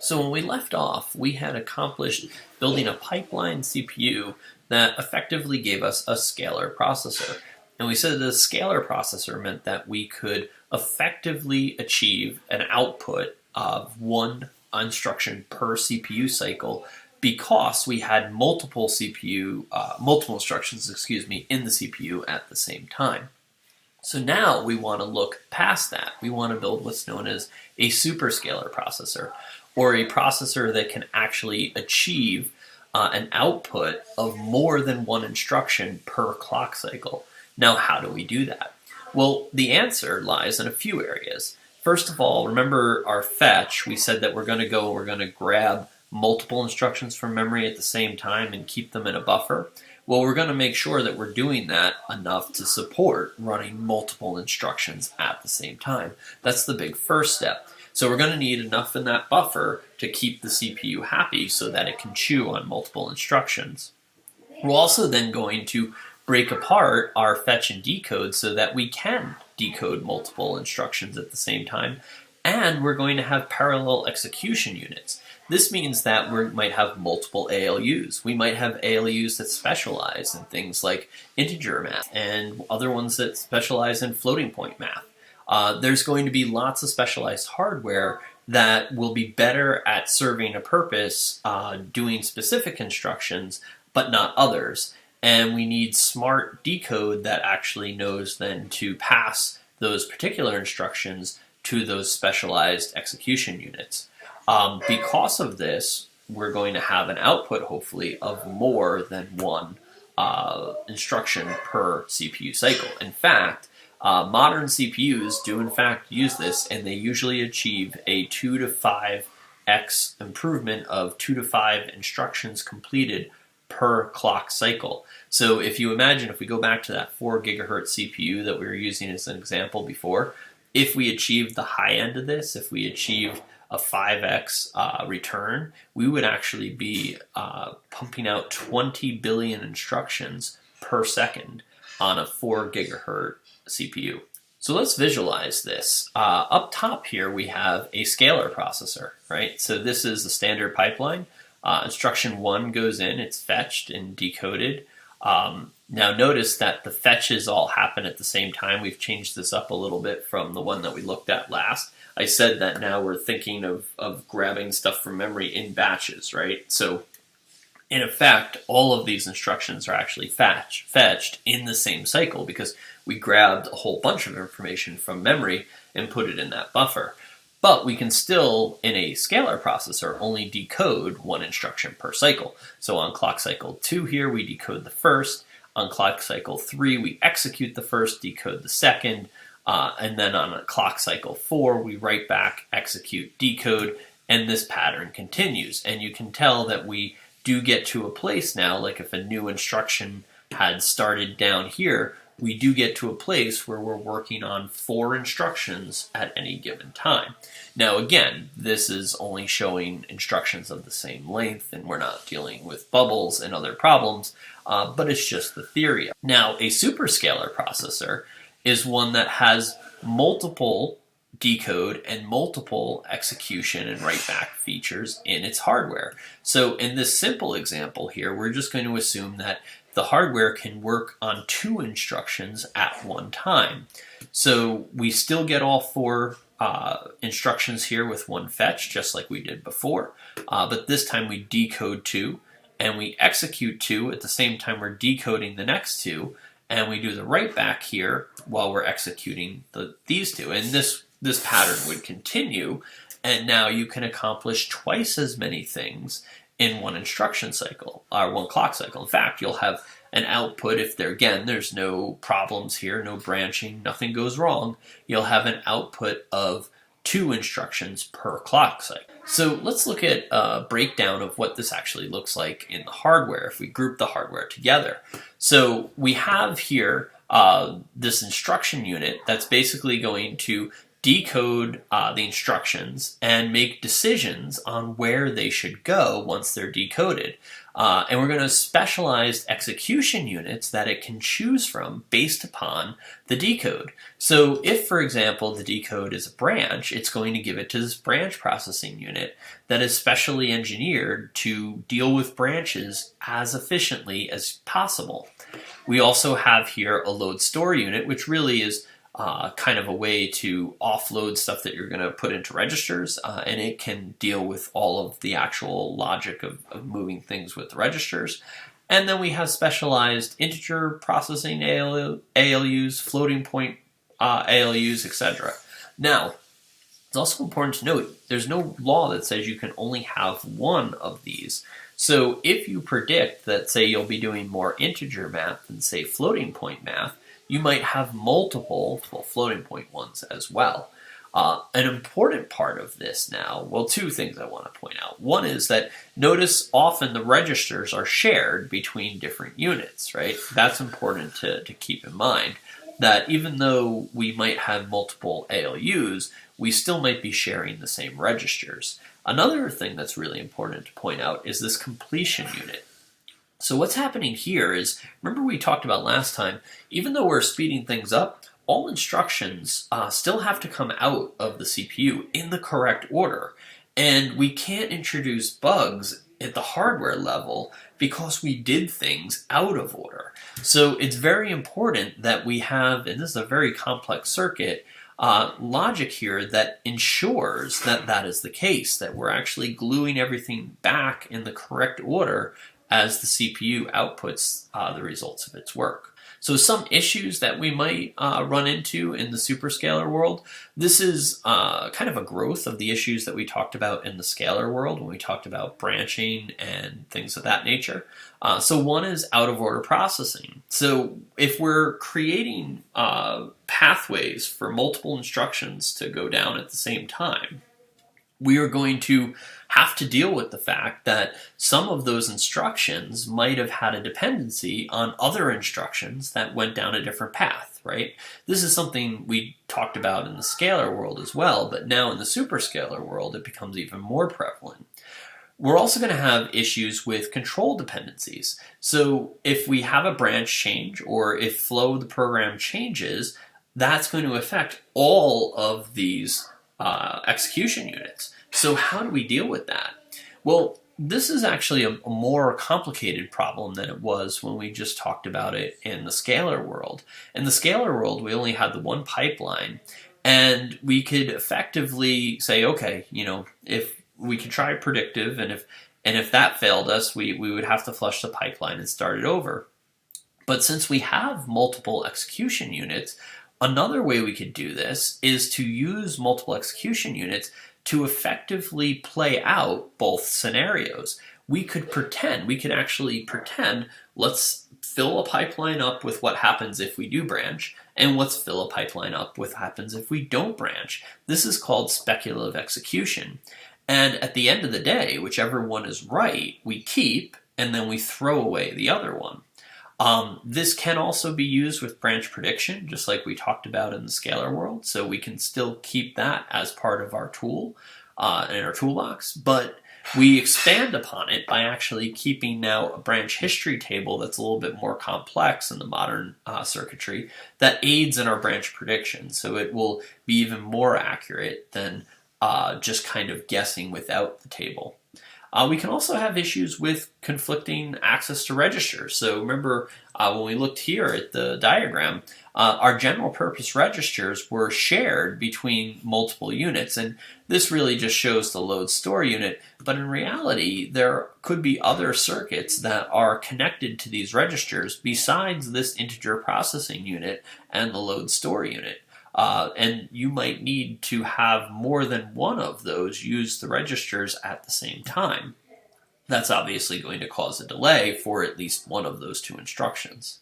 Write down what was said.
So when we left off, we had accomplished building a pipeline CPU that effectively gave us a scalar processor. And we said that a scalar processor meant that we could effectively achieve an output of one instruction per CPU cycle because we had multiple instructions, in the CPU at the same time. So now we want to look past that. We want to build what's known as a superscalar processor, or a processor that can actually achieve an output of more than one instruction per clock cycle. Now, how do we do that? Well, the answer lies in a few areas. First of all, remember our fetch. We said that we're going to grab multiple instructions from memory at the same time and keep them in a buffer. Well, we're going to make sure that we're doing that enough to support running multiple instructions at the same time. That's the big first step. So we're going to need enough in that buffer to keep the CPU happy so that it can chew on multiple instructions. We're also then going to break apart our fetch and decode so that we can decode multiple instructions at the same time. And we're going to have parallel execution units. This means that we might have multiple ALUs. We might have ALUs that specialize in things like integer math and other ones that specialize in floating point math. There's going to be lots of specialized hardware that will be better at serving a purpose, doing specific instructions, but not others. And we need smart decode that actually knows then to pass those particular instructions to those specialized execution units. Because of this, we're going to have an output, hopefully, of more than one instruction per CPU cycle. In fact, modern CPUs do in fact use this, and they usually achieve a 2 to 5x improvement of 2 to 5 instructions completed per clock cycle. So if you imagine, if we go back to that 4 gigahertz CPU that we were using as an example before, if we achieved the high end of this, if we achieved a 5x return, we would actually be pumping out 20 billion instructions per second on a 4 gigahertz CPU. So let's visualize this. Up top here we have a scalar processor, right? So this is the standard pipeline. Instruction 1 goes in, it's fetched and decoded. Now notice that the fetches all happen at the same time. We've changed this up a little bit from the one that we looked at last. I said that now we're thinking of grabbing stuff from memory in batches, right? So in effect, all of these instructions are actually fetched in the same cycle because we grabbed a whole bunch of information from memory and put it in that buffer. But we can still, in a scalar processor, only decode one instruction per cycle. So on clock cycle 2 here, we decode the first. On clock cycle 3, we execute the first, decode the second. And then on a clock cycle 4, we write back, execute, decode, and this pattern continues. And you can tell that we do get to a place now, like if a new instruction had started down here, we do get to a place where we're working on 4 instructions at any given time. Now again, this is only showing instructions of the same length, and we're not dealing with bubbles and other problems, but it's just the theory. Now, a superscalar processor is one that has multiple decode and multiple execution and write back features in its hardware. So in this simple example here, we're just going to assume that the hardware can work on 2 instructions at one time. So we still get all 4 instructions here with one fetch, just like we did before. But this time we decode 2 and we execute 2 at the same time we're decoding the next 2. And we do the write back here while we're executing these 2. And this pattern would continue. And now you can accomplish twice as many things in one instruction cycle, or one clock cycle. In fact, you'll have an output if there's no problems here, no branching, nothing goes wrong. You'll have an output of 2 instructions per clock cycle. So let's look at a breakdown of what this actually looks like in the hardware if we group the hardware together. So we have here this instruction unit that's basically going to decode the instructions and make decisions on where they should go once they're decoded. And we're going to specialize execution units that it can choose from based upon the decode. So if, for example, the decode is a branch, it's going to give it to this branch processing unit that is specially engineered to deal with branches as efficiently as possible. We also have here a load store unit, which really is kind of a way to offload stuff that you're going to put into registers, and it can deal with all of the actual logic of moving things with the registers. And then we have specialized integer processing ALUs, floating point ALUs, etc. Now, it's also important to note there's no law that says you can only have one of these. So if you predict that, say, you'll be doing more integer math than, say, floating point math, you might have multiple floating point ones as well. An important part of this now, well, two things I want to point out. One is that notice often the registers are shared between different units, right? That's important to keep in mind, that even though we might have multiple ALUs, we still might be sharing the same registers. Another thing that's really important to point out is this completion unit. So what's happening here is, remember we talked about last time, even though we're speeding things up, all instructions still have to come out of the CPU in the correct order. And we can't introduce bugs at the hardware level because we did things out of order. So it's very important that we have, and this is a very complex circuit, logic here that ensures that that is the case, that we're actually gluing everything back in the correct order as the CPU outputs the results of its work. So some issues that we might run into in the superscalar world, this is kind of a growth of the issues that we talked about in the scalar world when we talked about branching and things of that nature. So one is out of order processing. So if we're creating pathways for multiple instructions to go down at the same time, we are going to have to deal with the fact that some of those instructions might have had a dependency on other instructions that went down a different path, right? This is something we talked about in the scalar world as well, but now in the superscalar world, it becomes even more prevalent. We're also going to have issues with control dependencies. So if we have a branch change, or if flow of the program changes, that's going to affect all of these execution units. So how do we deal with that? Well, this is actually a more complicated problem than it was when we just talked about it in the scalar world. In the scalar world, we only had the one pipeline, and we could effectively say, okay, if we could try predictive, and if that failed us, we would have to flush the pipeline and start it over. But since we have multiple execution units, another way we could do this is to use multiple execution units to effectively play out both scenarios. We could actually pretend, let's fill a pipeline up with what happens if we do branch, and let's fill a pipeline up with what happens if we don't branch. This is called speculative execution. And at the end of the day, whichever one is right, we keep, and then we throw away the other one. This can also be used with branch prediction, just like we talked about in the scalar world. So we can still keep that as part of our tool in our toolbox, but we expand upon it by actually keeping now a branch history table that's a little bit more complex in the modern circuitry that aids in our branch prediction. So it will be even more accurate than just kind of guessing without the table. We can also have issues with conflicting access to registers. So remember, when we looked here at the diagram, our general purpose registers were shared between multiple units, and this really just shows the load store unit. But in reality, there could be other circuits that are connected to these registers besides this integer processing unit and the load store unit. And you might need to have more than one of those use the registers at the same time. That's obviously going to cause a delay for at least one of those two instructions.